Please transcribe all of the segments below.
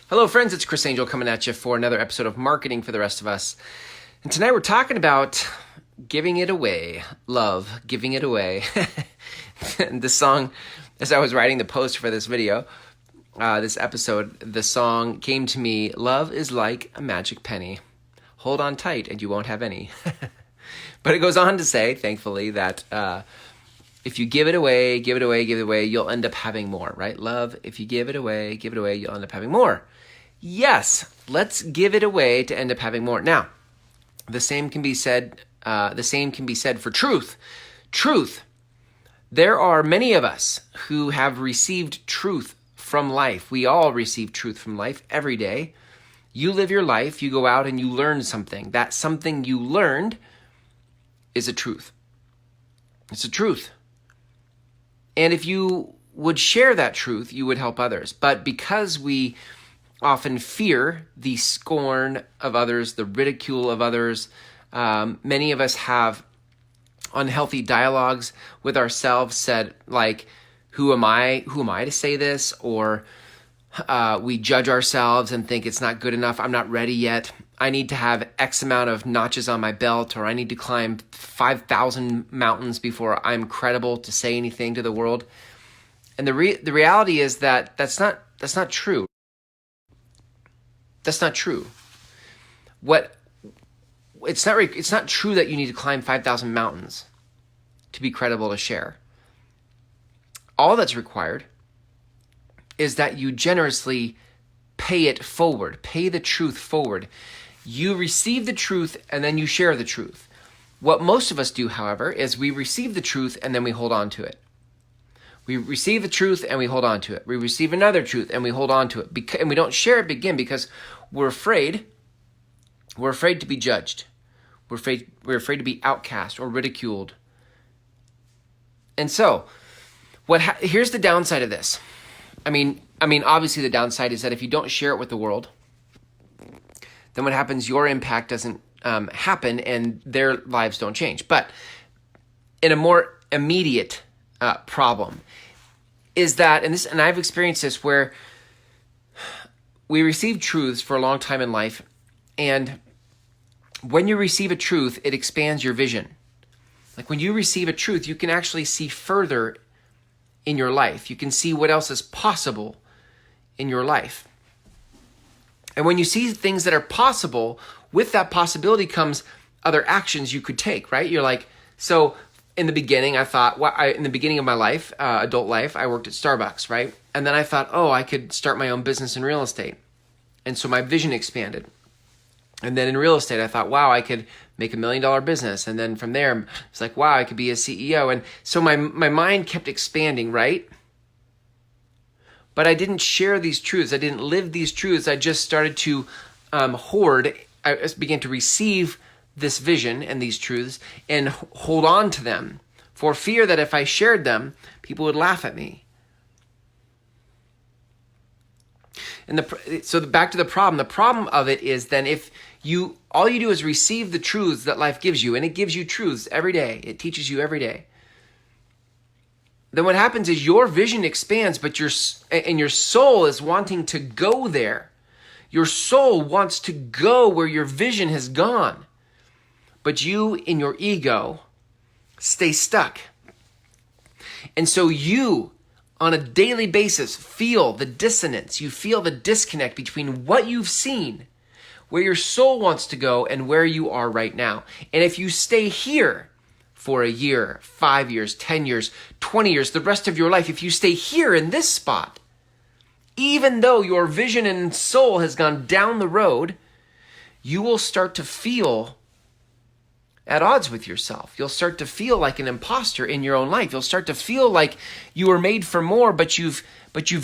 Hello friends, it's Chris Angel coming at you for another episode of Marketing for the Rest of Us. And tonight we're talking about giving it away. Love, giving it away. And this song, as I was writing the post for this video, this episode, the song came to me, love is like a magic penny. Hold on tight and you won't have any. But it goes on to say, thankfully, that if you give it away, you'll end up having more, right? Love, if you give it away, you'll end up having more. Yes, let's give it away to end up having more. Now, the same can be said for truth. Truth. There are many of us who have received truth from life. We all receive truth from life every day. You live your life, you go out and you learn something. That something you learned is a truth. It's a truth. And if you would share that truth, you would help others. But because we often fear the scorn of others, the ridicule of others, many of us have unhealthy dialogues with ourselves said like, who am I to say this? Or we judge ourselves and think it's not good enough. I'm not ready yet. I need to have X amount of notches on my belt, or I need to climb 5,000 mountains before I'm credible to say anything to the world. And the reality is that that's not true. That's not true. It's not true that you need to climb 5,000 mountains to be credible to share. All that's required is that you generously pay it forward, pay the truth forward. You receive the truth and then you share the truth. What most of us do, however, is we receive the truth and then we hold on to it. We receive the truth and we hold on to it. We receive another truth and we hold on to it. And we don't share it again because we're afraid. We're afraid to be judged. We're afraid to be outcast or ridiculed. And so, here's the downside of this. I mean, obviously the downside is that if you don't share it with the world, then what happens? Your impact doesn't happen, and their lives don't change. But in a more immediate problem is that, and I've experienced this, where we receive truths for a long time in life, and when you receive a truth, it expands your vision. Like when you receive a truth, you can actually see further in your life. You can see what else is possible in your life. And when you see things that are possible, with that possibility comes other actions you could take, right? You're like, so in the beginning, I thought, in the beginning of my life, adult life, I worked at Starbucks, right? And then I thought, I could start my own business in real estate. And so my vision expanded. And then in real estate, I thought, I could make $1 million business. And then from there, it's like, I could be a CEO. And so my mind kept expanding, right? But I didn't share these truths. I didn't live these truths. I just started to hoard. I began to receive this vision and these truths and hold on to them for fear that if I shared them, people would laugh at me. And back to the problem. The problem of it is then if all you do is receive the truths that life gives you, and it gives you truths every day. It teaches you every day. Then what happens is your vision expands, but your soul is wanting to go there. Your soul wants to go where your vision has gone. But you, in your ego, stay stuck. And so you, on a daily basis, feel the dissonance. You feel the disconnect between what you've seen, where your soul wants to go, and where you are right now. And if you stay here for a year, 5 years, 10 years, 20 years, the rest of your life, if you stay here in this spot, even though your vision and soul has gone down the road, you will start to feel at odds with yourself. You'll start to feel like an imposter in your own life. You'll start to feel like you were made for more, but you've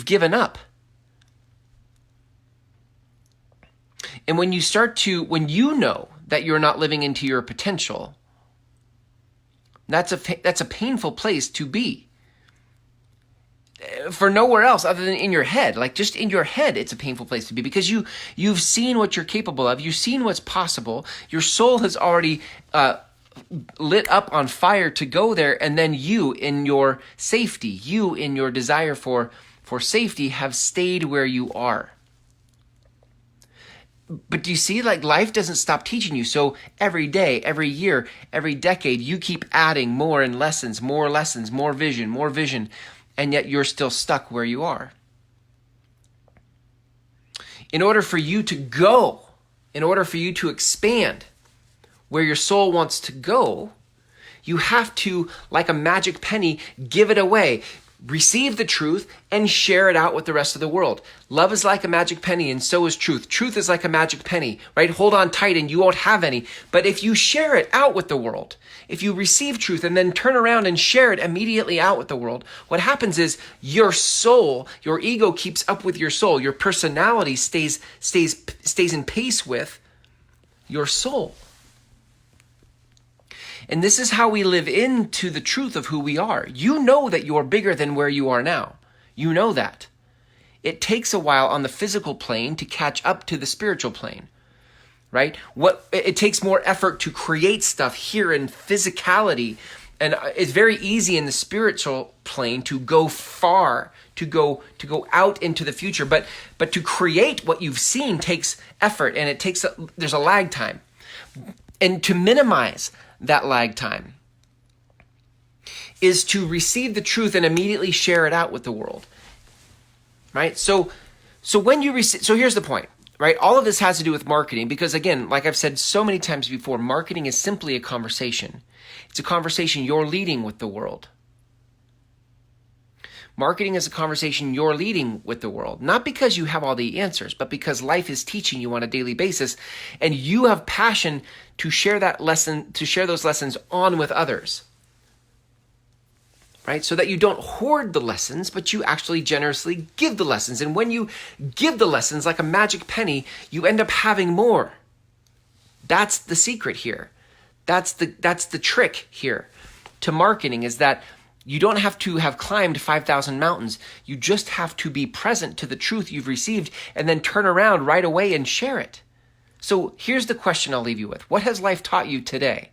given up. And when you know that you're not living into your potential, that's a painful place to be. For nowhere else other than in your head. Like just in your head, it's a painful place to be because you've seen what you're capable of. You've seen what's possible. Your soul has already lit up on fire to go there. And then you in your safety, you in your desire for safety have stayed where you are. But do you see, like, life doesn't stop teaching you. So every day, every year, every decade, you keep adding more and lessons, more vision, and yet you're still stuck where you are. In order for you to go, in order for you to expand where your soul wants to go, you have to, like a magic penny, give it away. Receive the truth and share it out with the rest of the world. Love is like a magic penny, and so is truth. Truth is like a magic penny, right? Hold on tight and you won't have any. But if you share it out with the world, if you receive truth and then turn around and share it immediately out with the world, what happens is your soul, your ego keeps up with your soul. Your personality stays in pace with your soul. And this is how we live into the truth of who we are. You know that you're bigger than where you are now. You know that. It takes a while on the physical plane to catch up to the spiritual plane, right? It takes more effort to create stuff here in physicality. And it's very easy in the spiritual plane to go far, to go out into the future. But to create what you've seen takes effort, and there's a lag time. And to minimize that lag time is to receive the truth and immediately share it out with the world, right? So when you receive, so here's the point, right? All of this has to do with marketing because, again, like I've said so many times before, marketing is simply a conversation. It's a conversation you're leading with the world. Marketing is a conversation you're leading with the world, not because you have all the answers, but because life is teaching you on a daily basis, and you have passion to share that lesson, to share those lessons on with others, right? So that you don't hoard the lessons, but you actually generously give the lessons. And when you give the lessons like a magic penny, you end up having more. That's the secret here. That's the trick here to marketing, is that you don't have to have climbed 5,000 mountains. You just have to be present to the truth you've received and then turn around right away and share it. So here's the question I'll leave you with. What has life taught you today?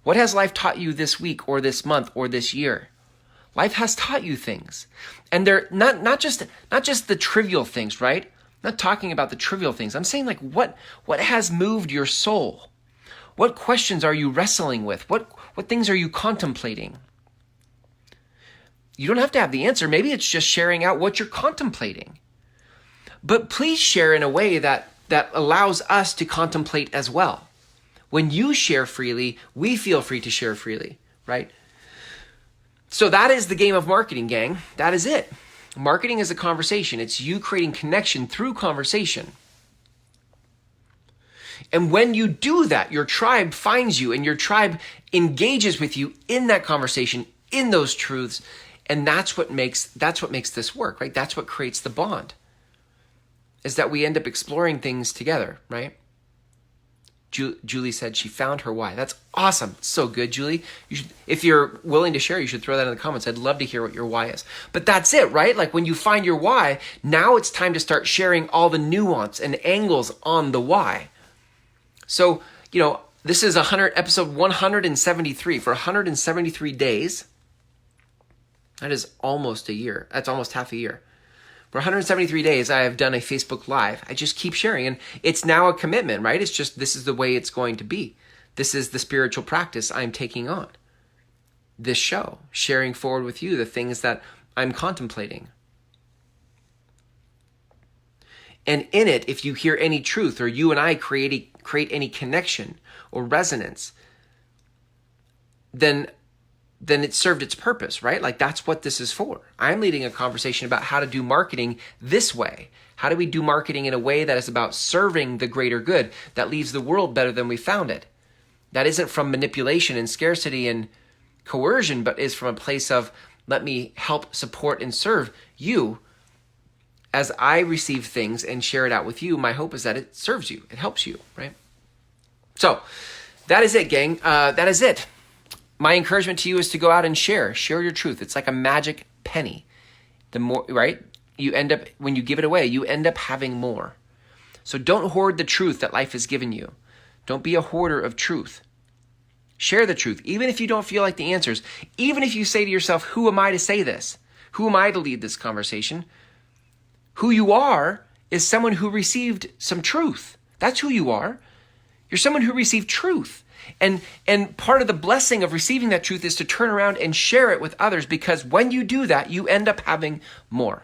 What has life taught you this week or this month or this year? Life has taught you things. And they're not just the trivial things, right? I'm not talking about the trivial things. I'm saying, like, what has moved your soul? What questions are you wrestling with? What things are you contemplating? You don't have to have the answer. Maybe it's just sharing out what you're contemplating. But please share in a way that allows us to contemplate as well. When you share freely, we feel free to share freely, right? So that is the game of marketing, gang. That is it. Marketing is a conversation. It's you creating connection through conversation. And when you do that, your tribe finds you and your tribe engages with you in that conversation, in those truths. And that's what makes this work, right? That's what creates the bond, is that we end up exploring things together, right? Julie said she found her why. That's awesome. So good, Julie. You should, if you're willing to share, you should throw that in the comments. I'd love to hear what your why is. But that's it, right? Like, when you find your why, now it's time to start sharing all the nuance and angles on the why. So, this is episode 173 for 173 days. That is almost a year. That's almost half a year. For 173 days, I have done a Facebook Live. I just keep sharing, and it's now a commitment, right? It's just, this is the way it's going to be. This is the spiritual practice I'm taking on. This show, sharing forward with you the things that I'm contemplating. And in it, if you hear any truth, or you and I create any connection or resonance, then it served its purpose, right? Like, that's what this is for. I'm leading a conversation about how to do marketing this way. How do we do marketing in a way that is about serving the greater good, that leaves the world better than we found it? That isn't from manipulation and scarcity and coercion, but is from a place of, let me help, support, and serve you. As I receive things and share it out with you, my hope is that it serves you, it helps you, right? So that is it, gang. That is it. My encouragement to you is to go out and share your truth. It's like a magic penny. The more, right? You end up, when you give it away, you end up having more. So don't hoard the truth that life has given you. Don't be a hoarder of truth. Share the truth, even if you don't feel like the answers. Even if you say to yourself, who am I to say this? Who am I to lead this conversation? Who you are is someone who received some truth. That's who you are. You're someone who received truth. And part of the blessing of receiving that truth is to turn around and share it with others, because when you do that, you end up having more.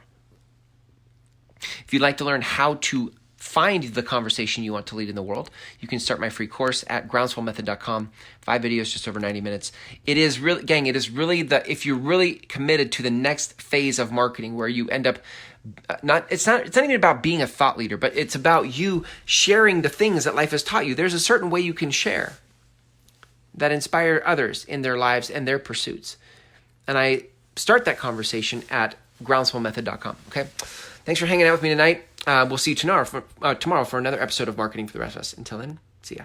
If you'd like to learn how to find the conversation you want to lead in the world, you can start my free course at groundswellmethod.com. 5 videos, just over 90 minutes. It is really, gang, it is really if you're really committed to the next phase of marketing where you end up it's not even about being a thought leader, but it's about you sharing the things that life has taught you. There's a certain way you can share that inspire others in their lives and their pursuits. And I start that conversation at groundswellmethod.com. Okay. Thanks for hanging out with me tonight. We'll see you tomorrow for another episode of Marketing for the Rest of Us. Until then, see ya.